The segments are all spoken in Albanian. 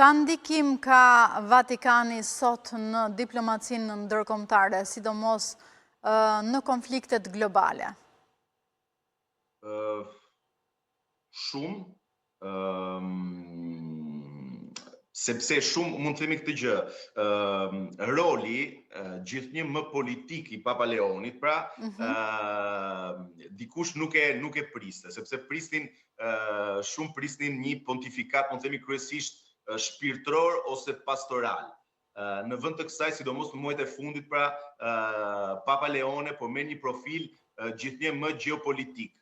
Ka ndikim ka Vatikani sot në diplomacinë ndërkombëtare, sidomos në konfliktet globale? Shumë, sepse shumë mund të themi këtë gjë, roli gjithnjë më politik i Papa Leonit, pra dikush nuk e priste, sepse shumë prisnin një pontifikat, mund të themi kryesisht shpirtëror ose pastoral. Në vend të kësaj, sidomos në muajt e fundit, pra Papa Leone po merr një profil gjithnjë më geopolitik.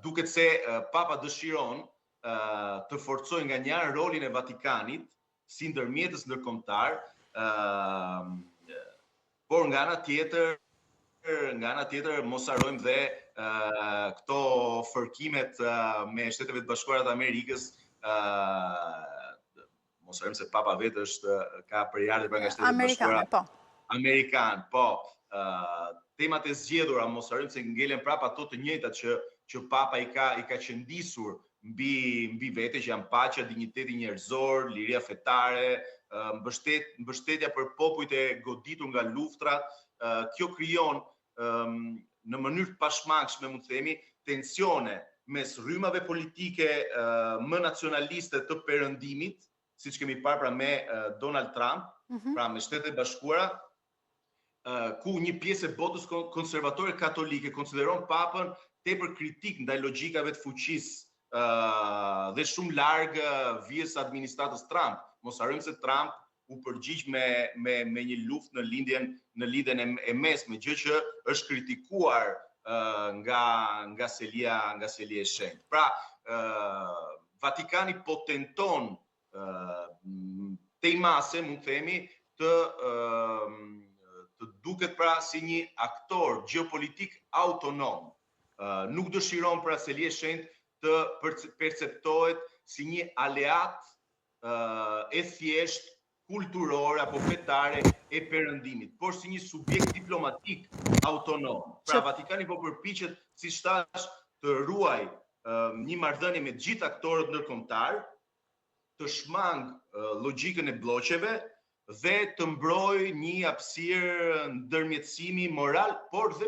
Duket se Papa dëshiron të forcojë nga një anë rolin e Vatikanit si ndërmjetës ndërkombëtar, por nga ana tjetër mos harrojmë dhe këto fërkimet me Shtetet e Bashkuara të Amerikës. Mos harrojmë se Papa vetë ka përardhje nga Shtetet e Bashkuara Amerikan, po. Temat e zgjedhura, mos harrojmë se ngelen prapë ato të njëjtat që Papa i ka qëndisur mbi vete, që janë paqja, dinjiteti njerëzor, liria fetare, mbështetja për popujt e goditur nga luftrat. Kjo krijon në mënyrë të pashmangshme, mund të themi, tensione mes rrymave politike më nacionaliste të perëndimit, siç kemi parë pra me Donald Trump, pra me Shtetet e Bashkuara, ku një pjesë e botës konservatore katolike konsideron Papën tepër kritik ndaj logjikave të fuqisë dhe shumë larg vijës administratës Trump. Mos harrojmë se Trump u përgjigj me një luftë në lidhjen e mesme, gjë që është kritikuar nga selia e shenjtë. Pra, Vatikani po tenton tej mase, mund të themi, të duket pra si një aktor geopolitik autonom. Nuk dëshiron pra selia e shenjtë të perceptohet si një aleat e thjesht kulturore apo fetare e perëndimit, por si një subjekt diplomatik autonom. Pra Vatikani po përpiqet, siç thash, të ruaj një marrëdhënie me të gjithë aktorët ndërkombëtar, të shmang logjikën e bloqeve dhe të mbrojë një hapësirë ndërmjetësimi moral, por dhe